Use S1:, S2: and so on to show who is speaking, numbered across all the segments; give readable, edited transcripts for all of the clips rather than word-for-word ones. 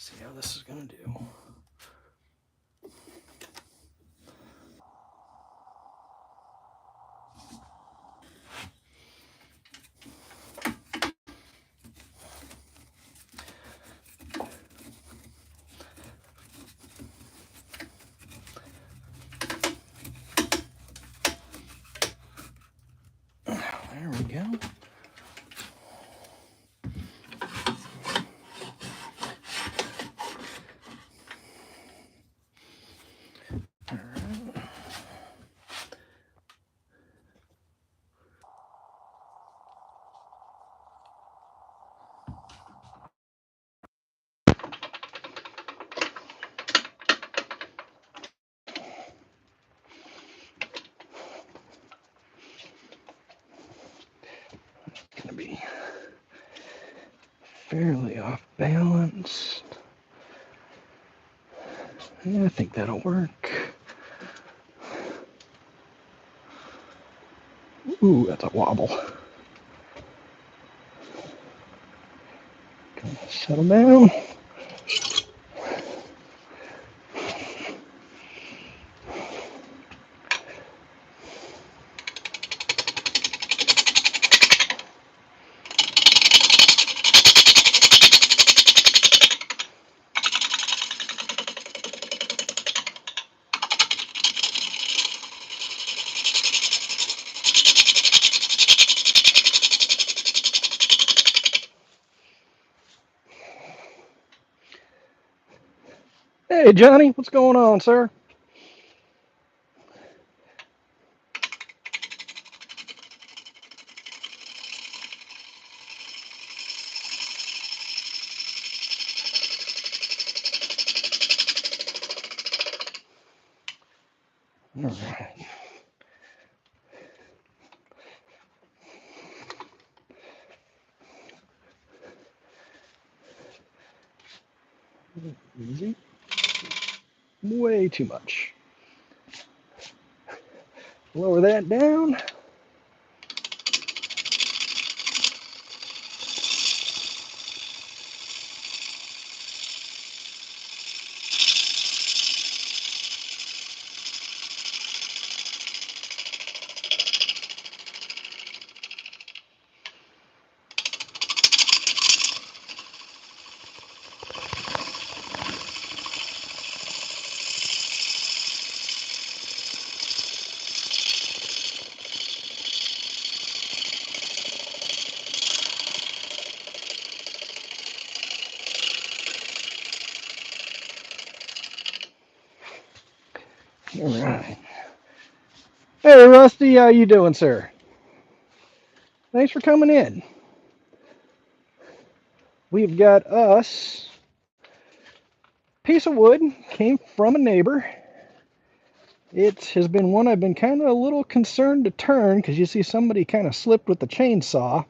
S1: See how this is going to do. There we go. All right. It's going to be fairly off balance. Yeah, I think that'll work. Ooh, that's a wobble. Settle down. Hey, Johnny, what's going on, sir? All right. Easy. Way too much. Lower that down. All right. Hey, Rusty, how you doing, sir? Thanks for coming in. We've got us piece of wood, came from a neighbor. It has been one I've been kind of a little concerned to turn because you see somebody kind of slipped with the chainsaw.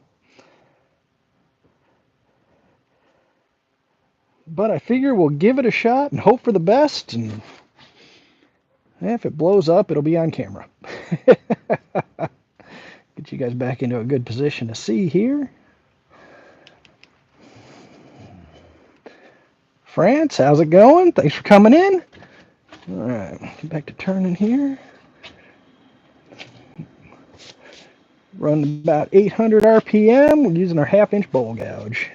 S1: But I figure we'll give it a shot and hope for the best, and if it blows up, it'll be on camera. Get you guys back into a good position to see here. France, how's it going? Thanks for coming in. All right, get back to turning here. Run about 800 RPM. We're using our 1/2 inch bowl gouge.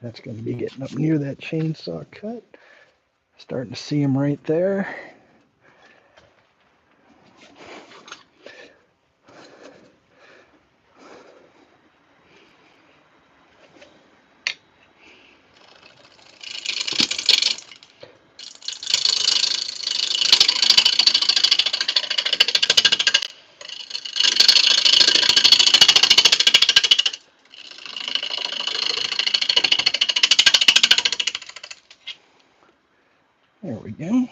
S1: That's going to be getting up near that chainsaw cut. Starting to see them right there. There we go.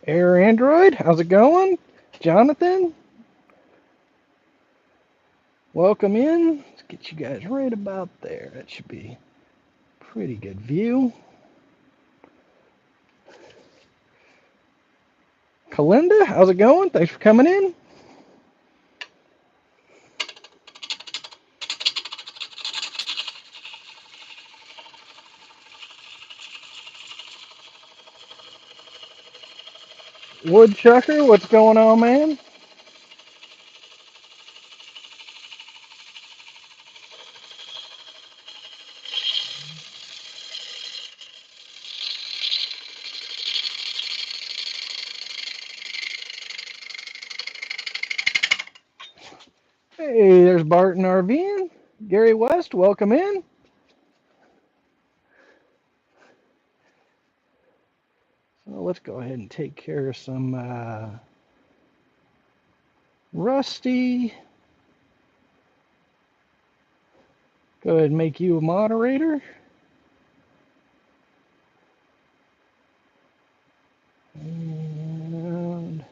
S1: Air Android, how's it going? Jonathan, welcome in. Let's get you guys right about there. That should be a pretty good view. Kalinda, how's it going? Thanks for coming in. Woodchucker, what's going on, man? Hey, there's Barton RVing. Gary West, welcome in. So let's go ahead and take care of some Rusty. Go ahead and make you a moderator. And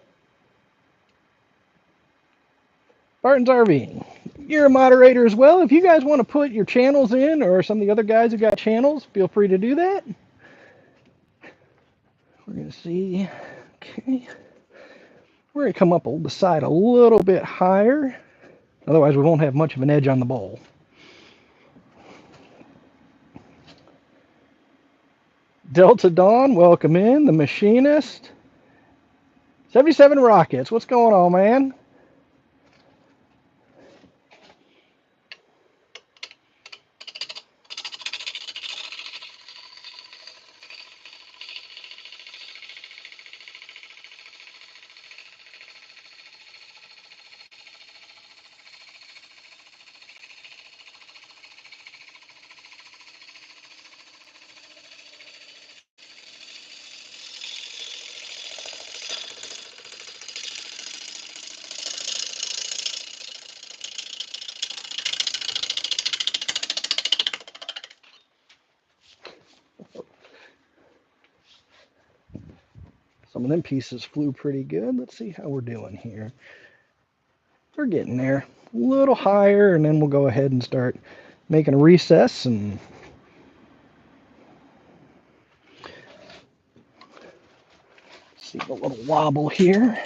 S1: Barton's RV. You're a moderator as well. If you guys want to put your channels in, or some of the other guys who got channels, feel free to do that. We're going to see. Okay. We're going to come up the side a little bit higher. Otherwise, we won't have much of an edge on the bowl. Delta Dawn, welcome in. The Machinist. 77 Rockets, what's going on, man? Some of them pieces flew pretty good. Let's see how we're doing here. We're getting there. A little higher, and then we'll go ahead and start making a recess and see the little wobble here.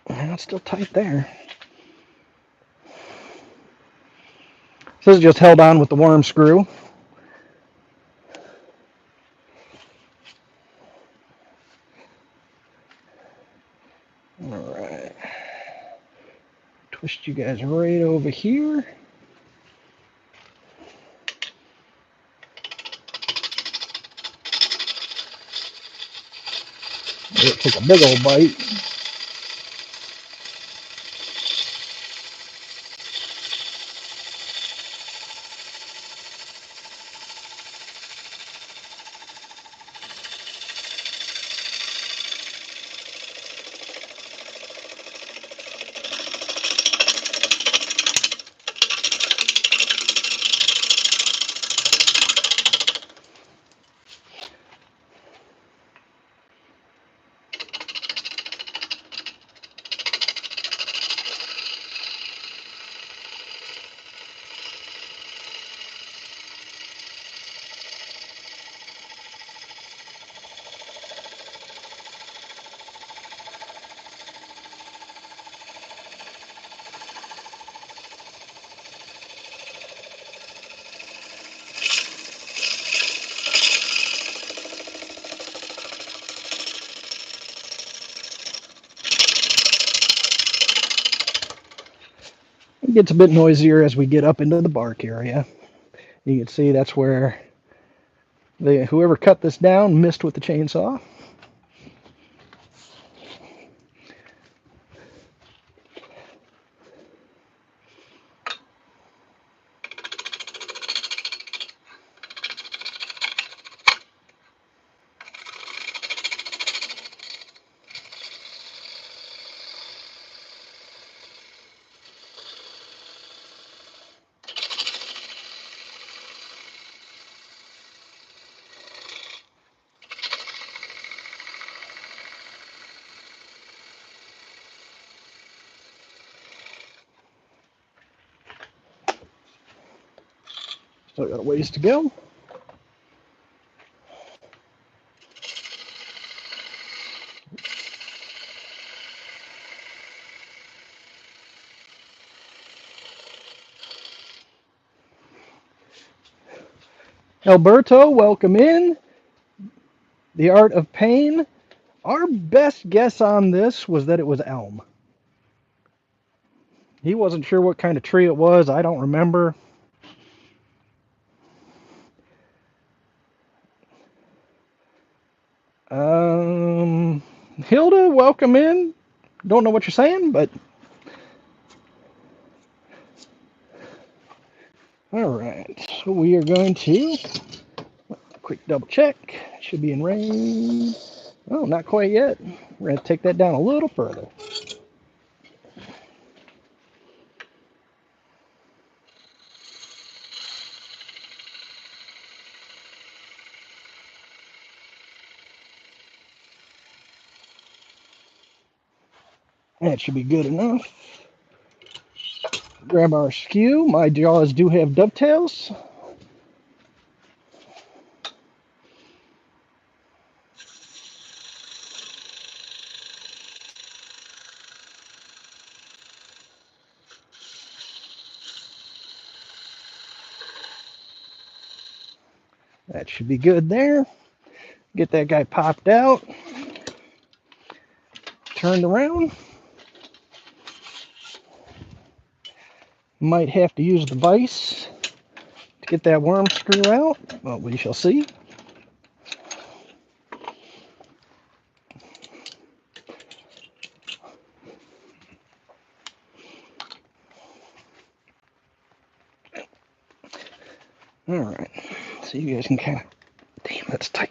S1: It's still tight there. So this is just held on with the worm screw. All right. Twist you guys right over here. It took a big old bite. It gets a bit noisier as we get up into the bark area. You can see that's where whoever cut this down missed with the chainsaw. Still got a ways to go. Alberto, welcome in. The Art of Pain. Our best guess on this was that it was elm. He wasn't sure what kind of tree it was. I don't remember. Hilda, welcome in. Don't know what you're saying, but all right. So we are going to quick double check. Should be in range. Oh, not quite yet. We're going to take that down a little further. That should be good enough. Grab our skew. My jaws do have dovetails. That should be good there. Get that guy popped out. Turned around. Might have to use the vise to get that worm screw out. Well, we shall see. All right. So you guys can kind of... Damn, that's tight.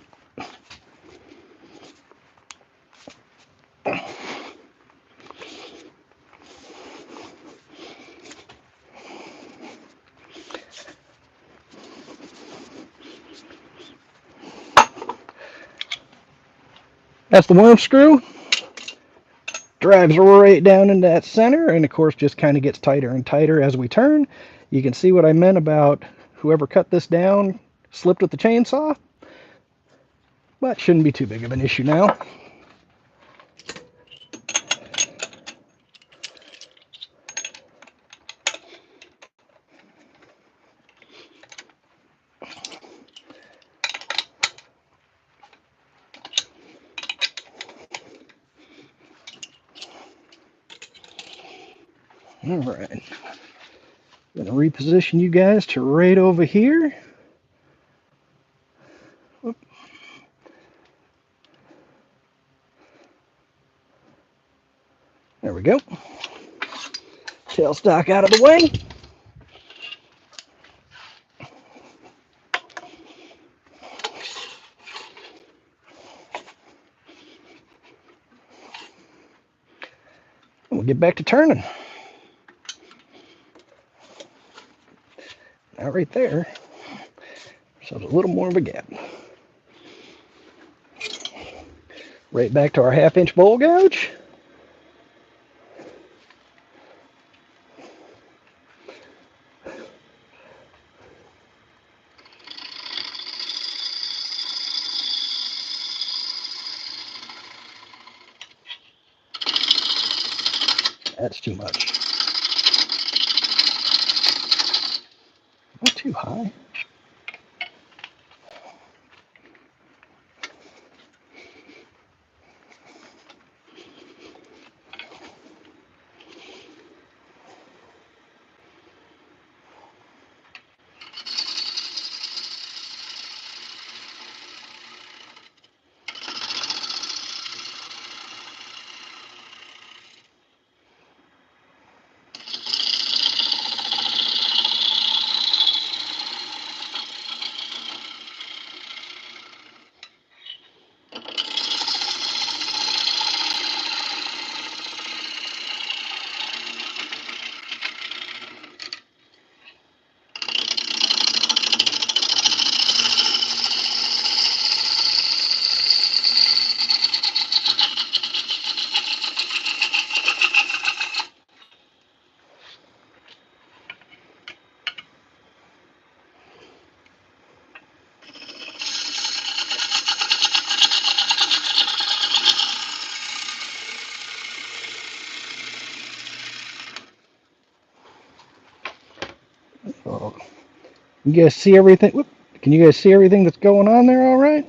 S1: That's the worm screw. Drives right down into that center, and of course just kind of gets tighter and tighter as we turn. You can see what I meant about whoever cut this down slipped with the chainsaw, but shouldn't be too big of an issue now. All right, I'm gonna reposition you guys to right over here. Oop. There we go. Tailstock out of the way. And we'll get back to turning. Now right there, so there's a little more of a gap. Right back to our 1/2 inch bowl gouge. That's too much. Not too high. You guys see everything? Whoop. Can you guys see everything that's going on there all right?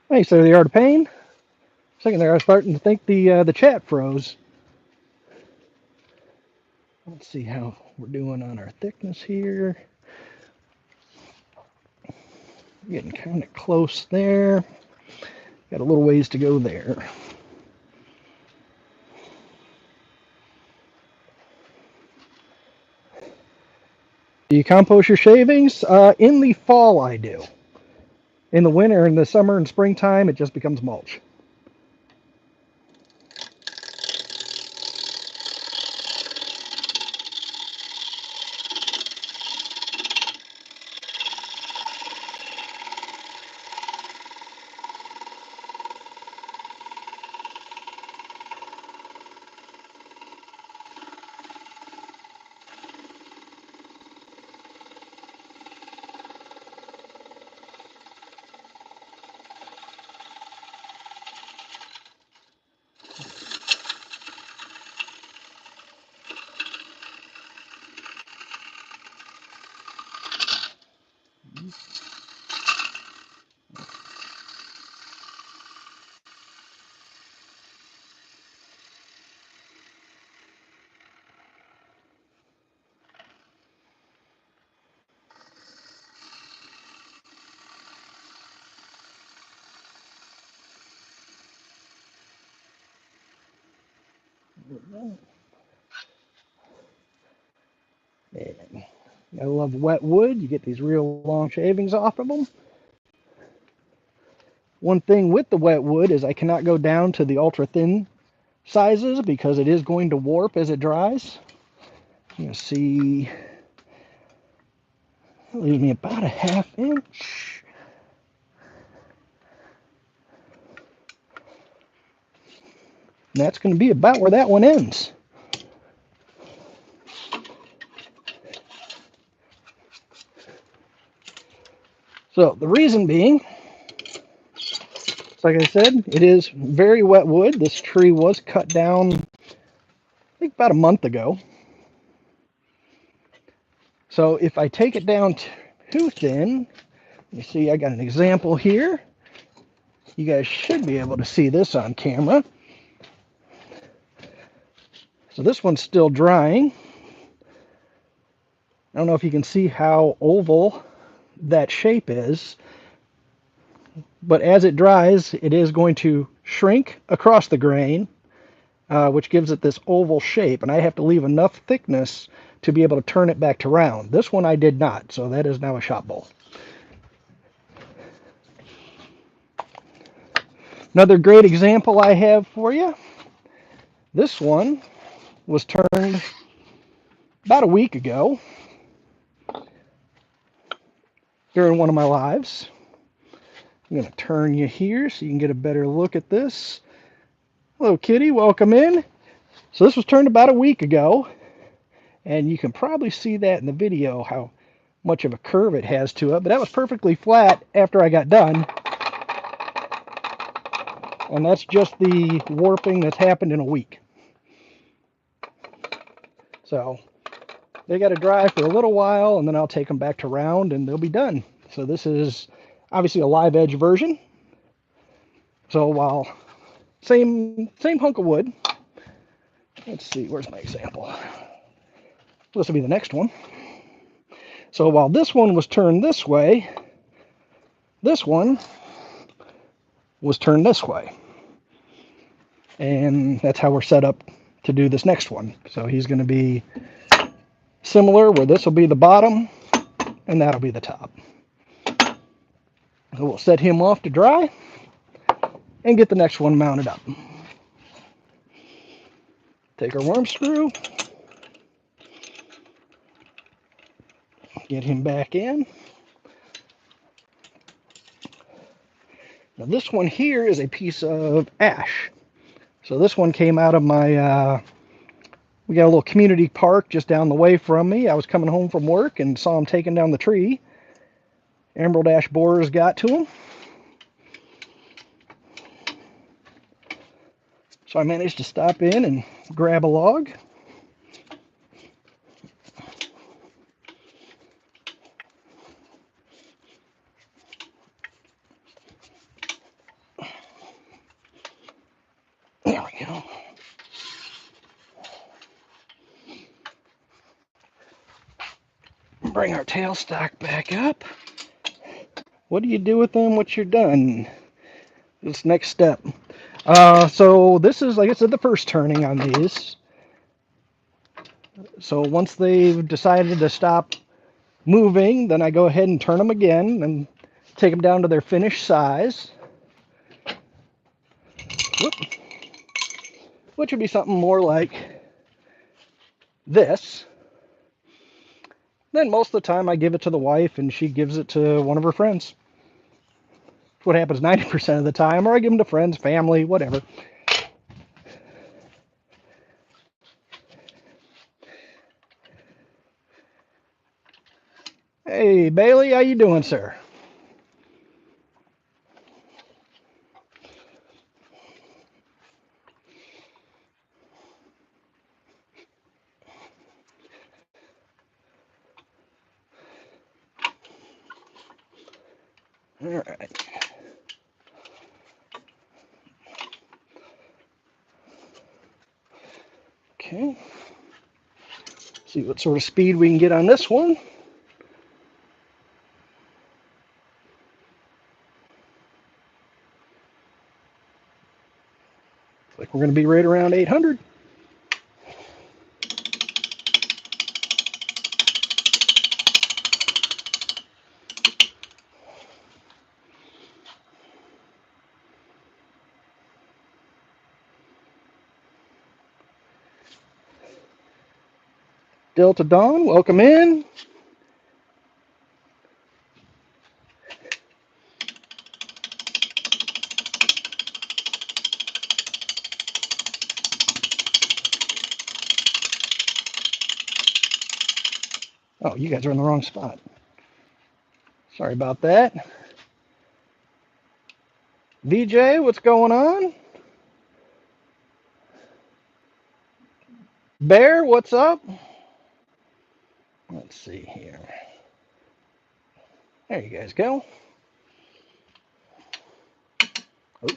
S1: Thanks there, the Art of Pain. Second there, I was starting to think the chat froze. Let's see how we're doing on our thickness here. Getting kind of close there. Got a little ways to go there. Do you compost your shavings? In the fall, I do. In the winter, in the summer and springtime, it just becomes mulch. And I love wet wood. You get these real long shavings off of them. One thing with the wet wood is I cannot go down to the ultra thin sizes because it is going to warp as it dries. You can see, it leaves me about a ½ inch. And that's going to be about where that one ends. So the reason being, like I said, it is very wet wood. This tree was cut down, I think, about a month ago. So if I take it down too thin, you see I got an example here. You guys should be able to see this on camera. So this one's still drying. I don't know if you can see how oval that shape is, but as it dries, it is going to shrink across the grain, which gives it this oval shape, and I have to leave enough thickness to be able to turn it back to round. This one I did not, so that is now a shop bowl. Another great example I have for you. This one was turned about a week ago during one of my lives. I'm going to turn you here so you can get a better look at this. Hello, Kitty. Welcome in. So this was turned about a week ago, and you can probably see that in the video how much of a curve it has to it, but that was perfectly flat after I got done. And that's just the warping that's happened in a week. So they got to dry for a little while, and then I'll take them back to round and they'll be done. So this is obviously a live edge version. So while same hunk of wood. Let's see, where's my example? This will be the next one. So while this one was turned this way, this one was turned this way. And that's how we're set up to do this next one. So he's going to be similar, where this will be the bottom and that'll be the top. So we'll set him off to dry and get the next one mounted up. Take our worm screw, get him back in. Now this one here is a piece of ash. So this one came out of my, we got a little community park just down the way from me. I was coming home from work and saw him taking down the tree. Emerald ash borers got to him. So I managed to stop in and grab a log. There we go. Bring our tailstock back up. What do you do with them once you're done? This next step. So this is, like I said, the first turning on these. So once they've decided to stop moving, then I go ahead and turn them again and take them down to their finished size. Whoop. Which would be something more like this. Then most of the time I give it to the wife and she gives it to one of her friends. What happens 90% of the time, or I give them to friends, family, whatever. Hey, Bailey, how you doing, sir? All right. Okay. See what sort of speed we can get on this one. Like we're going to be right around 800. Delta Dawn, welcome in. Oh, you guys are in the wrong spot. Sorry about that. VJ, what's going on? Bear, what's up? Let's see here. There you guys go. Oh.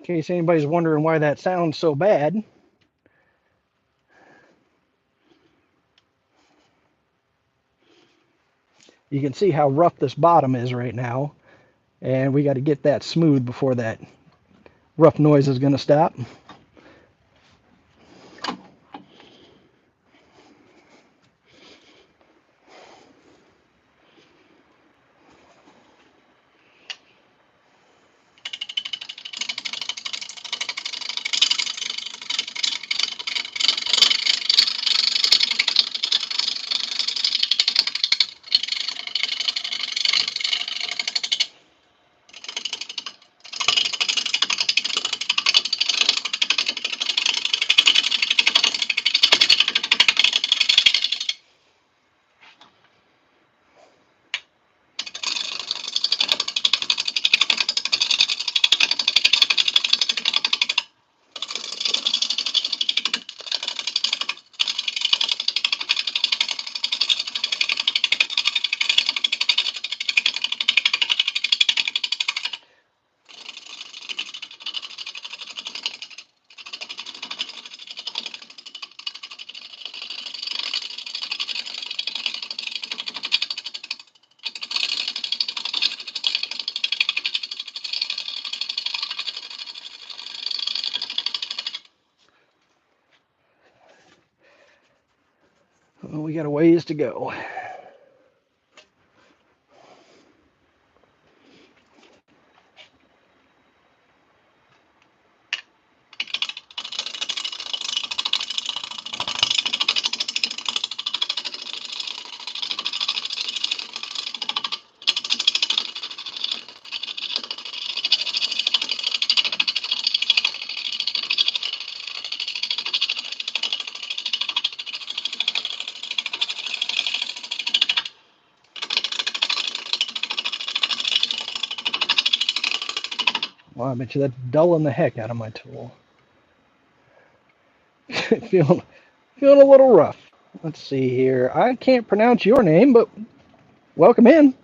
S1: In case anybody's wondering why that sounds so bad. You can see how rough this bottom is right now. And we got to get that smooth before that rough noise is going to stop. Well, we got a ways to go. Well, I bet you that's dulling the heck out of my tool. feeling, feeling a little rough. Let's see here. I can't pronounce your name, but welcome in.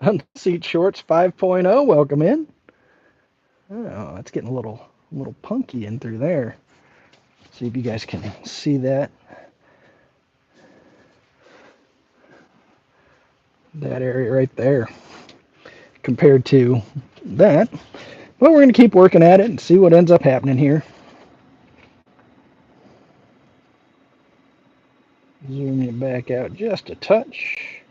S1: Unseat Shorts 5.0, welcome in. Oh, it's getting a little punky in through there. See if you guys can see that. That area right there compared to that. Well, we're going to keep working at it and see what ends up happening here. Zoom it back out just a touch.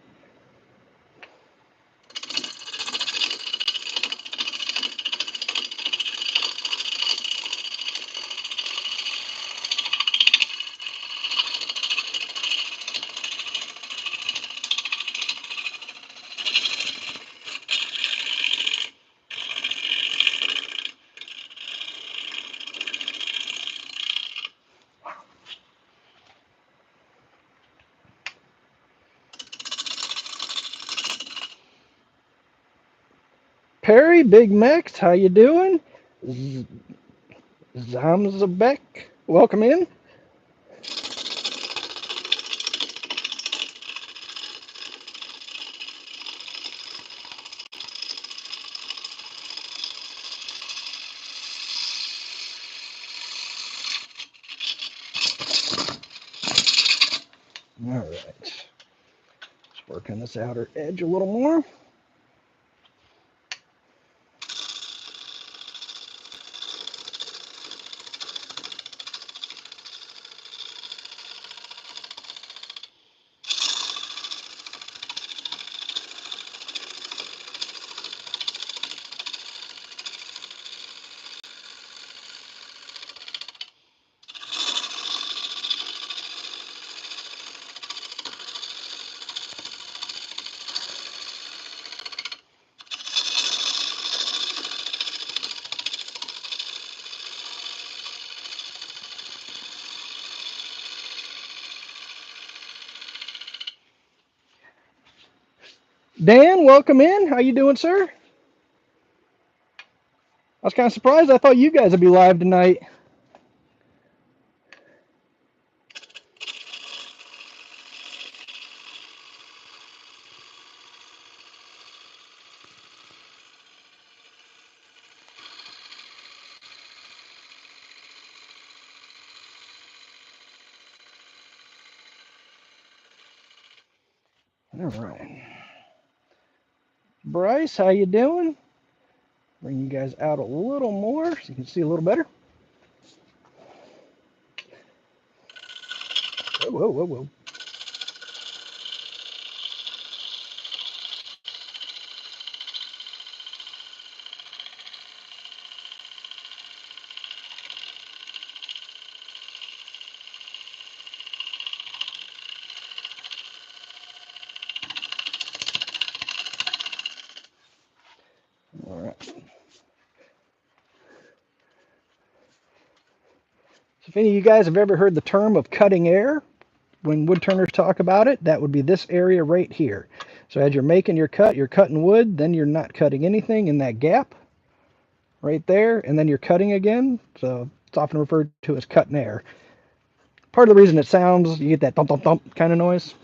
S1: Perry, Big Max, how you doing? Zamzabek, welcome in. All right, let's work on this outer edge a little more. Dan, welcome in. How you doing, sir? I was kind of surprised. I thought you guys would be live tonight. All right. Bryce, how you doing? Bring you guys out a little more so you can see a little better. Whoa, whoa, whoa, whoa. All right. If any of you guys have ever heard the term of cutting air, when wood turners talk about it, that would be this area right here. So as you're making your cut, you're cutting wood, then you're not cutting anything in that gap right there, and then you're cutting again. So it's often referred to as cutting air. Part of the reason it sounds, you get that thump, thump, thump kind of noise.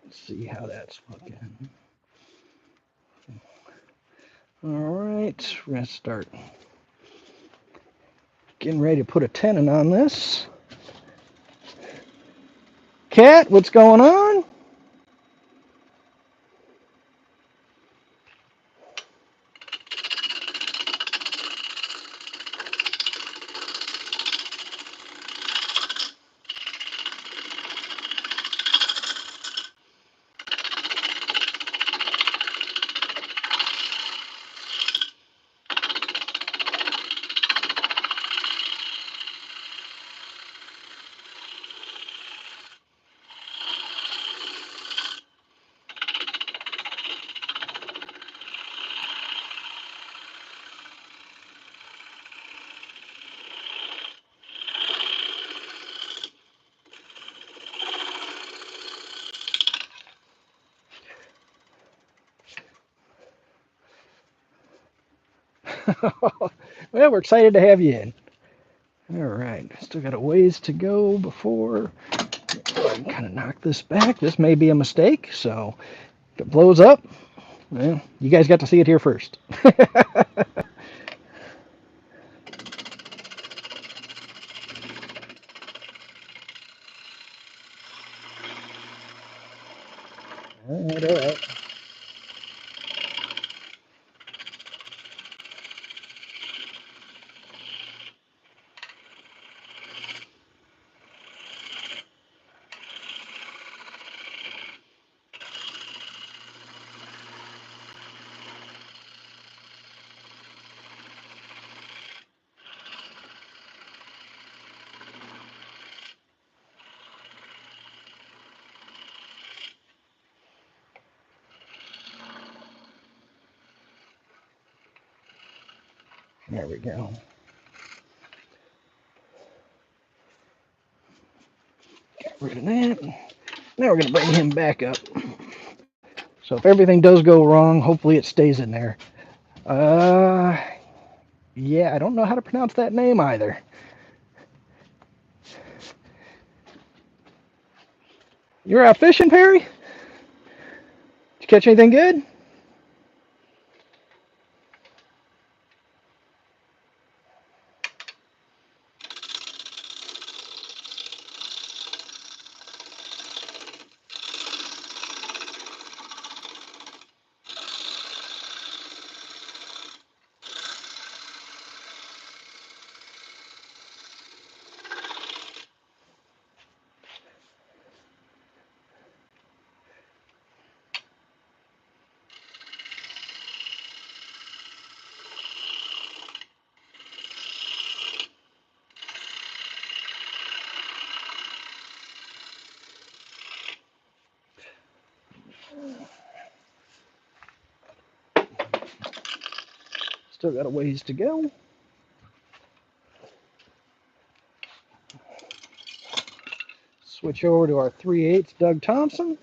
S1: Let's see how that's looking. All right, we're gonna start getting ready to put a tenon on this. Cat, what's going on? Well, we're excited to have you in. All right, still got a ways to go before I can kind of knock this back. This may be a mistake, so if it blows up, well, you guys got to see it here first. All right, all right. There we go. Got rid of that. Now we're going to bring him back up. So if everything does go wrong, hopefully it stays in there. Uh, yeah, I don't know how to pronounce that name either. You're out fishing, Perry? Did you catch anything good? Still got a ways to go. Switch over to our 3/8 Doug Thompson.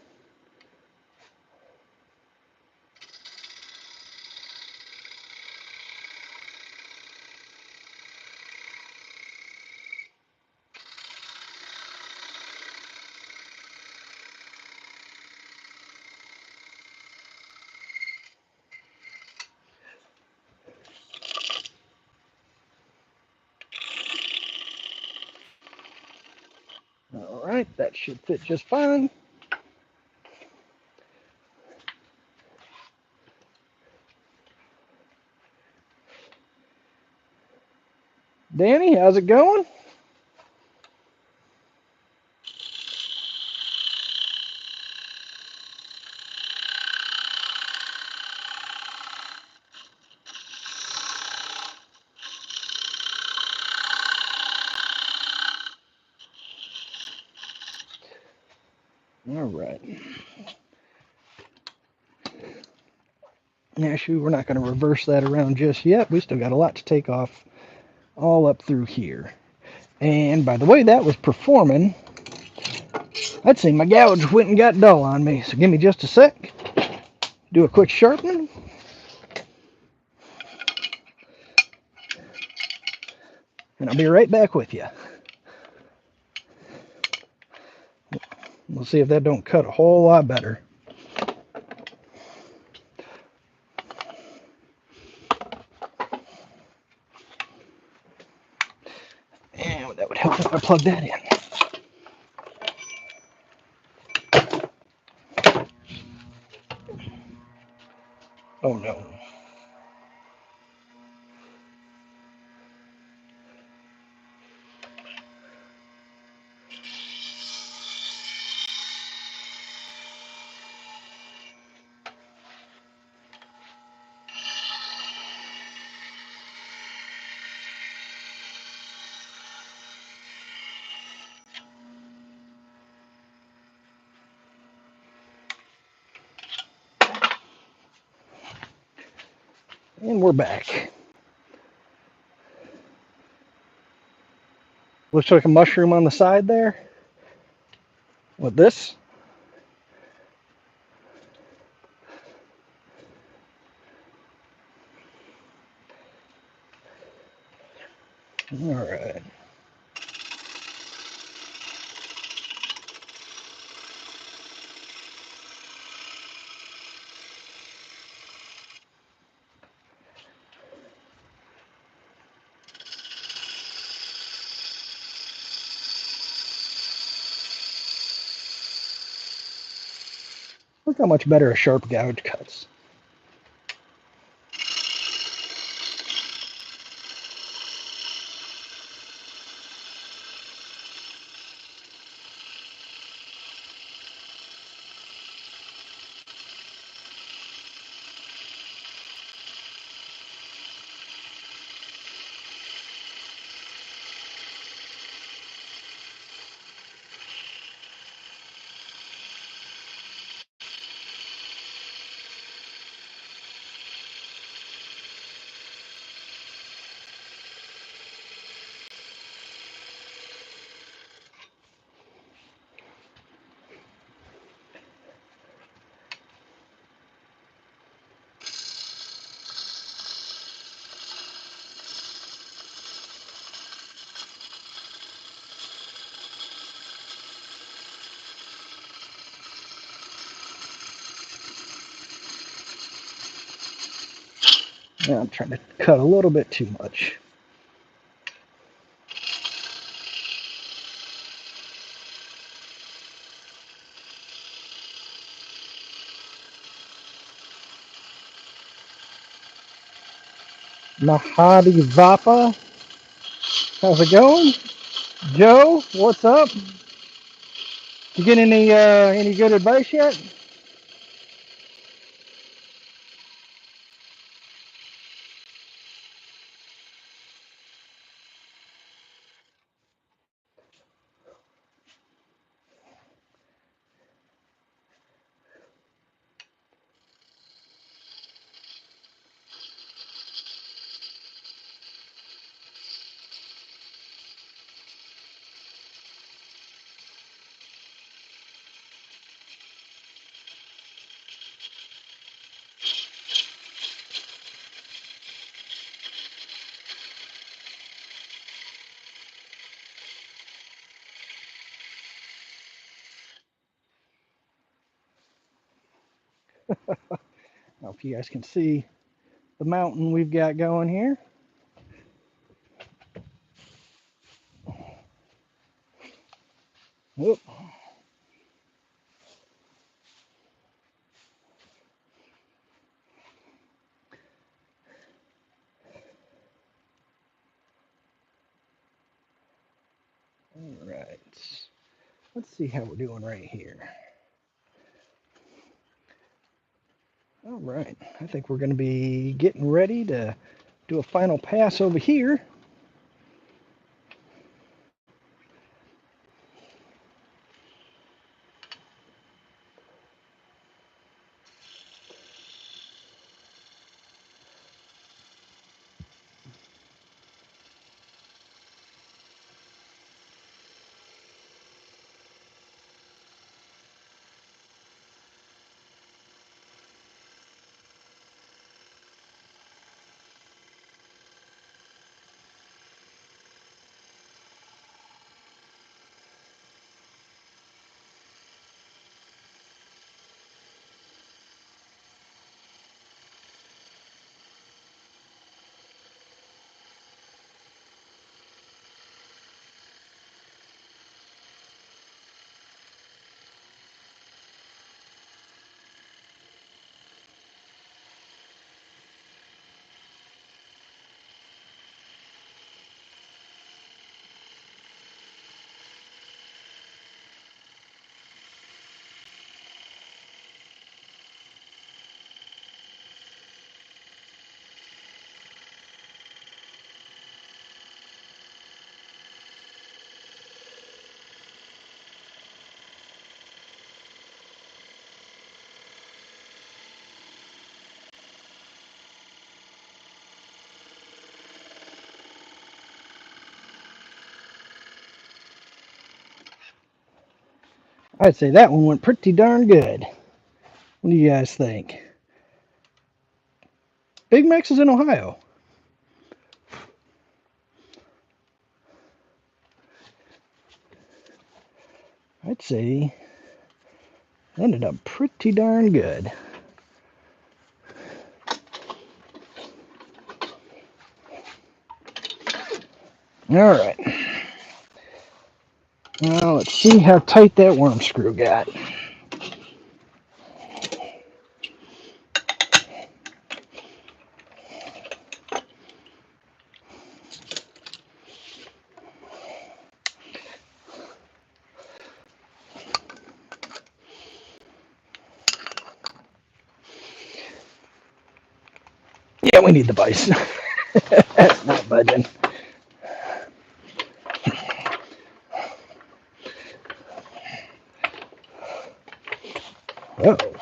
S1: All right, that should fit just fine. Danny, how's it going? All right. Actually, we're not going to reverse that around just yet. We still got a lot to take off all up through here. And by the way that was performing, I'd say my gouge went and got dull on me. So give me just a sec. Do a quick sharpening. And I'll be right back with you. We'll see if that don't cut a whole lot better. And that would help if I plug that in. Oh no. And we're back. Looks like a mushroom on the side there. With this. All right. Look how much better a sharp gouge cuts. Now I'm trying to cut a little bit too much. Mahadi Vapa, how's it going? Joe, what's up? You get any good advice yet? Now, if you guys can see the mountain we've got going here. Whoop. All right. Let's see how we're doing right here. All right. I think we're going to be getting ready to do a final pass over here. I'd say that one went pretty darn good. What do you guys think? Big Max is in Ohio. I'd say ended up pretty darn good. All right. Now let's see how tight that worm screw got. Yeah, we need the vise. That's not budging. Uh-oh.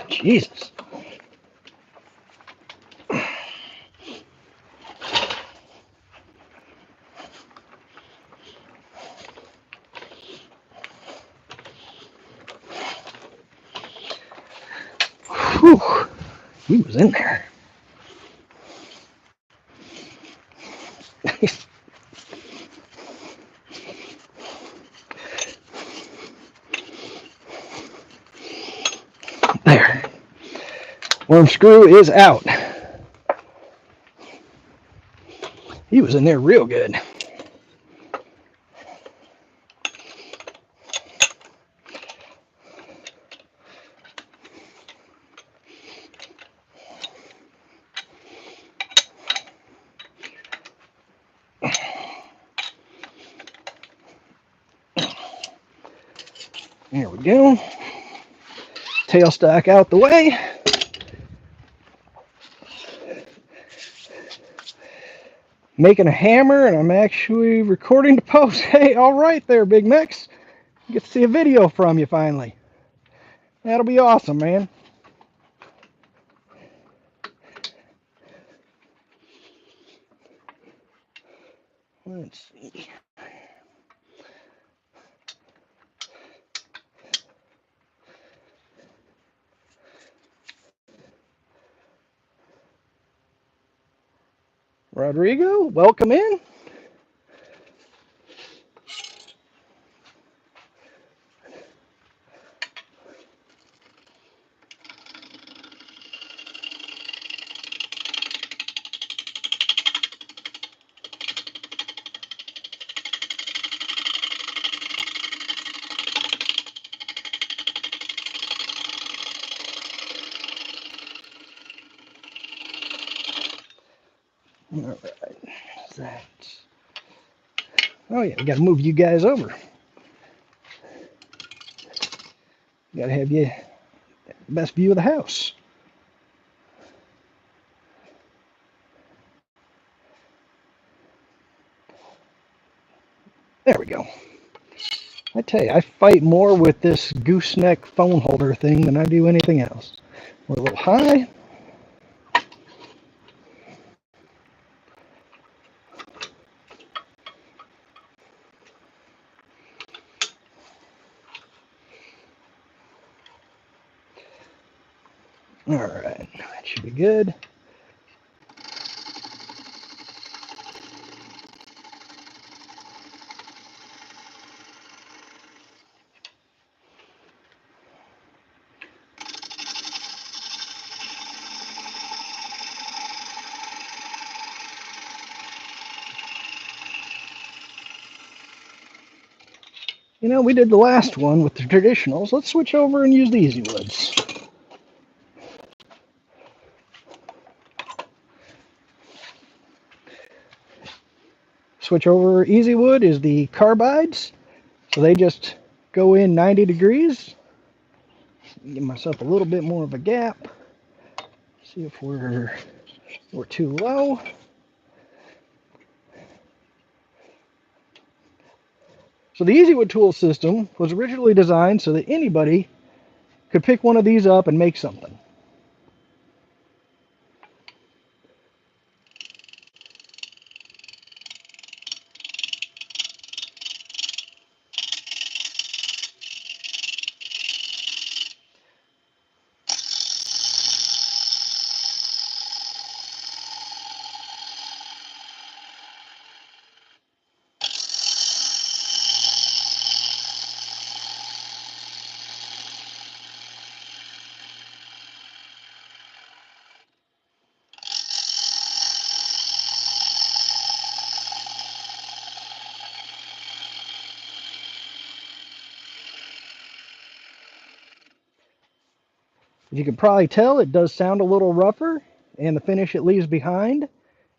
S1: Jesus. Whew. He was in there. There. Worm screw is out. He was in there real good. There we go. Tailstock out the way. Making a hammer, and I'm actually recording the post. Hey, all right there, Big Mix. Get to see a video from you finally. That'll be awesome, man. Let's see. Rodrigo, welcome in. All right, what's that? Oh yeah, we got to move you guys over. Got to have you the best view of the house. There we go. I tell you, I fight more with this gooseneck phone holder thing than I do anything else. We're a little high. All right, that should be good. You know, we did the last one with the traditionals. Let's switch over and use the easy woods. Switch over easy wood is the carbides. So they just go in 90 degrees. Give myself a little bit more of a gap. See if we're too low. So the easy wood tool system was originally designed so that anybody could pick one of these up and make something. As you can probably tell, it does sound a little rougher, and the finish it leaves behind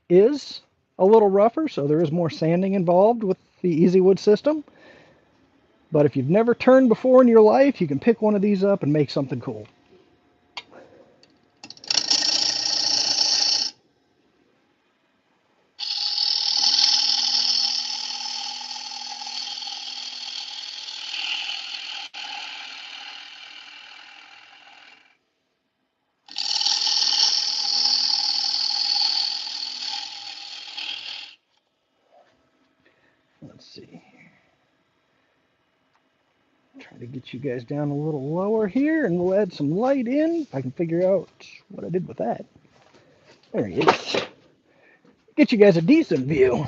S1: is a little rougher, so there is more sanding involved with the easy wood system. But if you've never turned before in your life, you can pick one of these up and make something cool. Let's see. Try to get you guys down a little lower here, and we'll add some light in. If I can figure out what I did with that. There he is. Get you guys a decent view.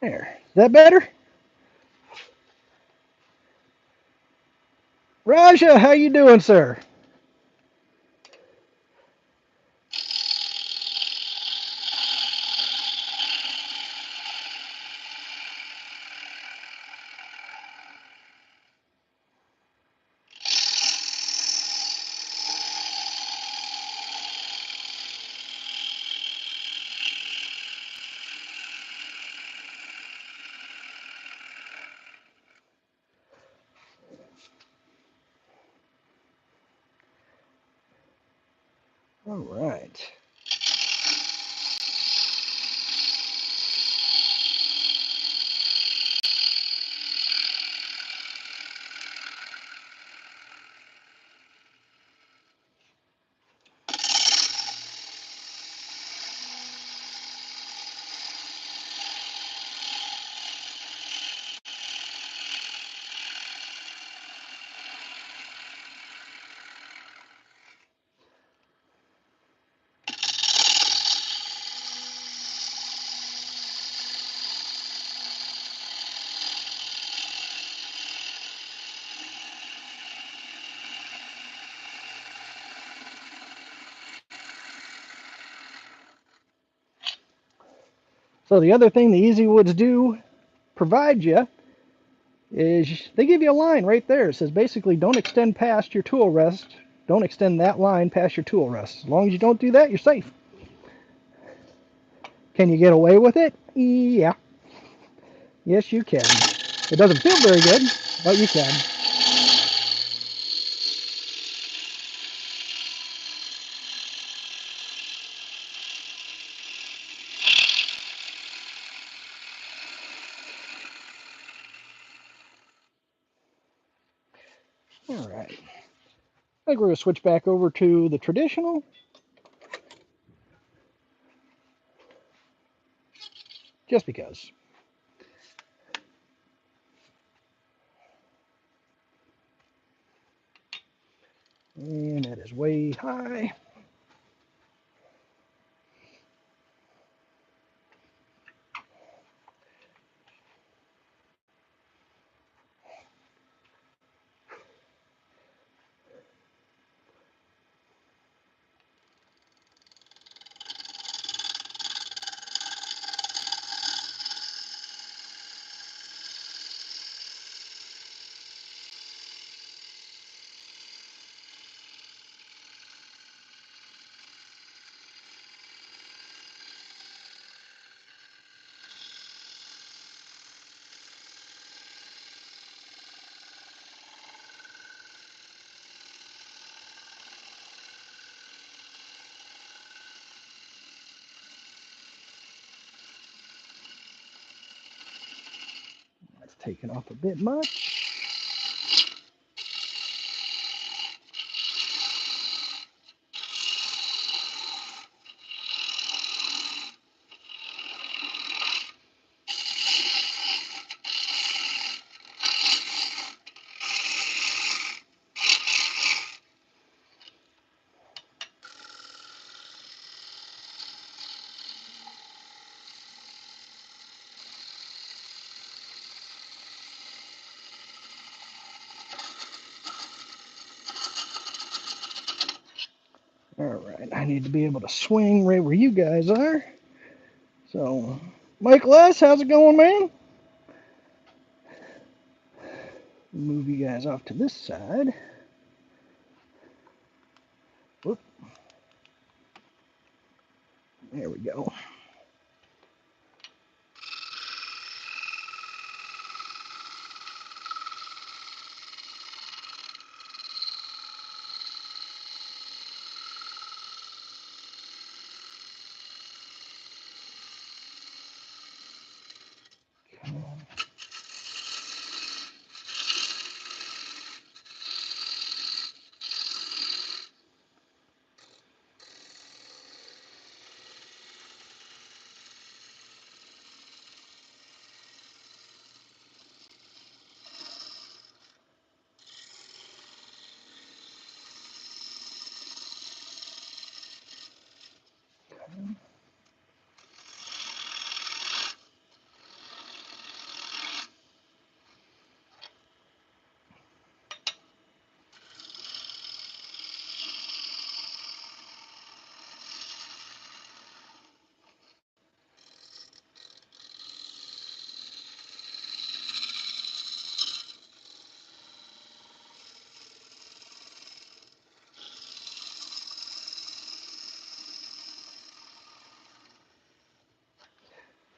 S1: There. Is that better? Raja, how you doing, sir? All right. So the other thing the Easy Woods do provide you is they give you a line right there. It says basically don't extend past your tool rest. Don't extend that line past your tool rest. As long as you don't do that, you're safe. Can you get away with it? Yeah. Yes, you can. It doesn't feel very good, but you can. All right. I think we're going to switch back over to the traditional. Just because. And that is way high. That's taken off a bit much. All right, I need to be able to swing right where you guys are. So, Mike Les, how's it going, man? Move you guys off to this side. Whoop. There we go.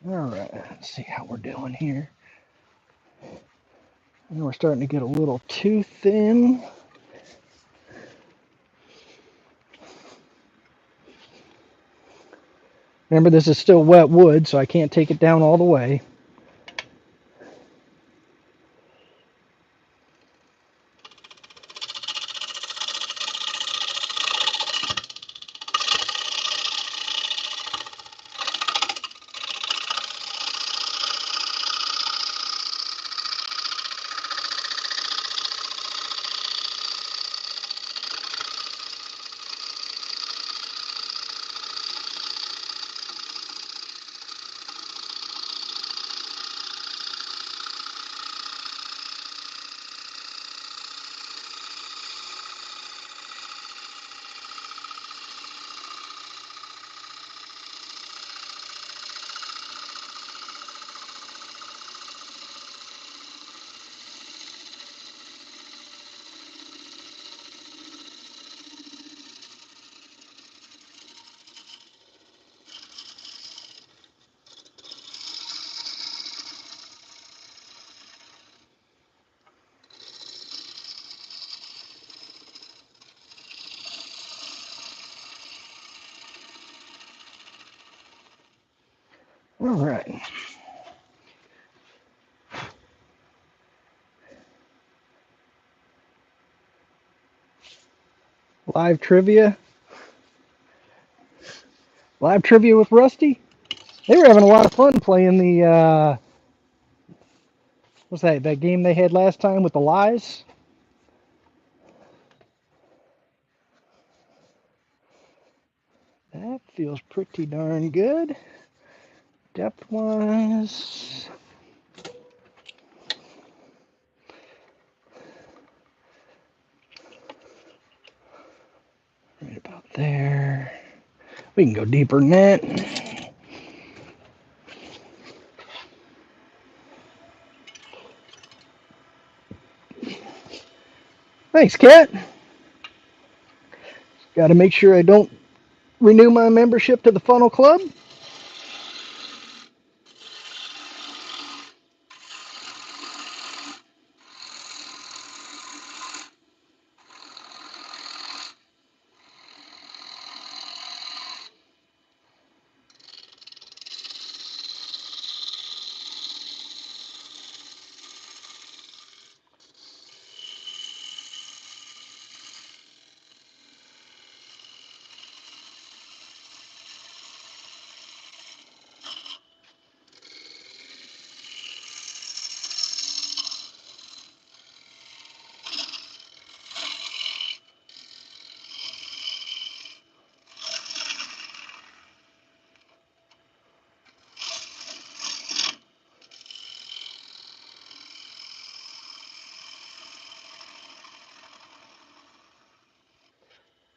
S1: All right, let's see how we're doing here. And we're starting to get a little too thin. Remember, this is still wet wood, so I can't take it down all the way. right. Live trivia. Live trivia with Rusty. They were having a lot of fun playing the what's that game they had last time with the lies? That feels pretty darn good. Depth wise. Right about there. We can go deeper than that. Thanks, Kat. Got to make sure I don't renew my membership to the Funnel Club.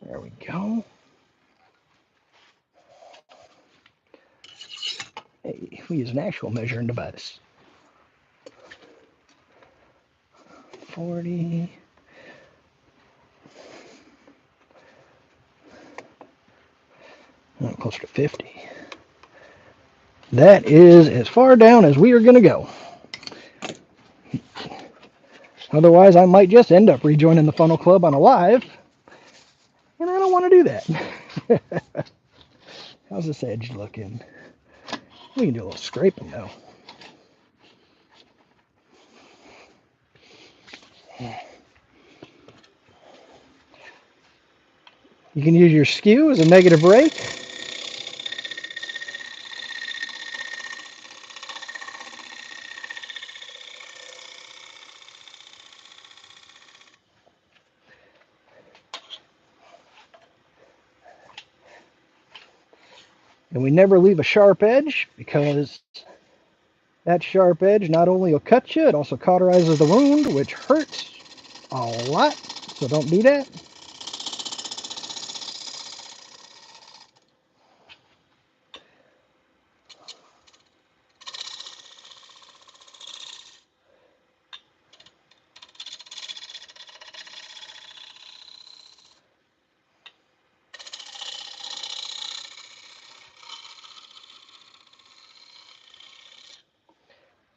S1: There we go. Hey, we use an actual measuring device. 40. Closer to 50. That is as far down as we are going to go. Otherwise, I might just end up rejoining the Funnel Club on a live, and I don't want to do that. How's this edge looking? We can do a little scraping though. You can use your skew as a negative rake. And we never leave a sharp edge because that sharp edge not only will cut you, it also cauterizes the wound, which hurts a lot. So don't do that.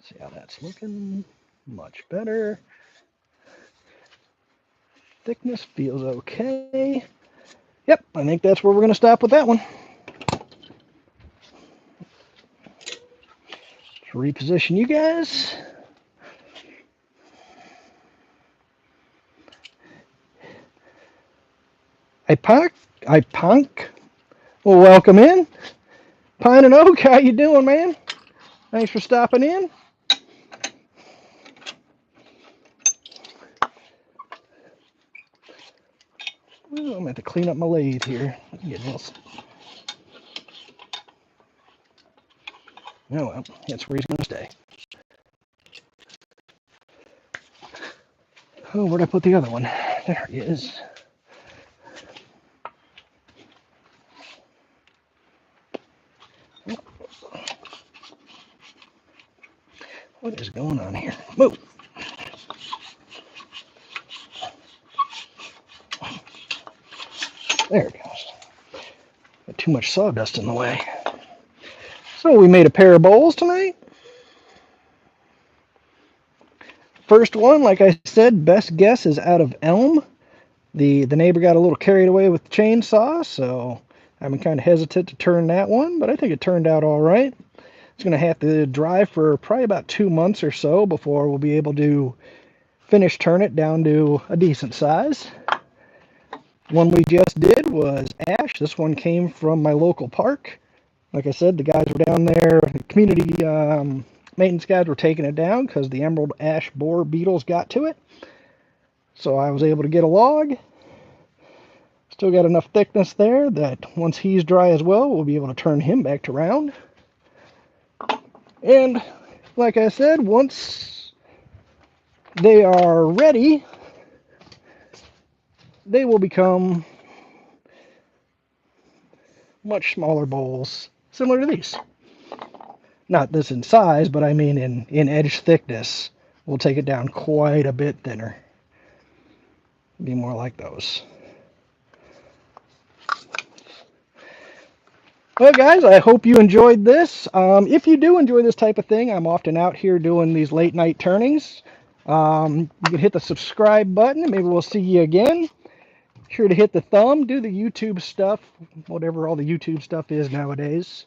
S1: See how that's looking. Much better. Thickness feels okay. Yep, I think that's where we're going to stop with that one. Reposition you guys. Hey, Punk. Well, welcome in. Pine and Oak, how you doing, man? Thanks for stopping in. Ooh, I'm going to have to clean up my lathe here. Oh, well, that's where he's going to stay. Oh, where'd I put the other one? There he is. What is going on here? Move. There it goes. Got too much sawdust in the way. So we made a pair of bowls tonight. First one, like I said, best guess is out of elm. The neighbor got a little carried away with the chainsaw, so I'm kind of hesitant to turn that one, but I think it turned out all right. It's going to have to dry for probably about 2 months or so before we'll be able to finish turn it down to a decent size. One we just did was ash. This one came from my local park. Like I said, the guys were down there, the community maintenance guys were taking it down because the emerald ash borer beetles got to it. So I was able to get a log. Still got enough thickness there that once he's dry as well, we'll be able to turn him back to round. And like I said, once they are ready, they will become much smaller bowls, similar to these. Not this in size, but I mean in edge thickness. We'll take it down quite a bit thinner. Be more like those. Well, guys, I hope you enjoyed this. If you do enjoy this type of thing, I'm often out here doing these late night turnings. You can hit the subscribe button, and maybe we'll see you again. Sure to hit the thumb, do the YouTube stuff, whatever all the YouTube stuff is nowadays.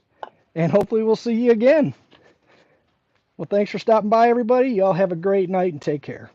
S1: And hopefully we'll see you again. Well, thanks for stopping by, everybody. Y'all have a great night and take care.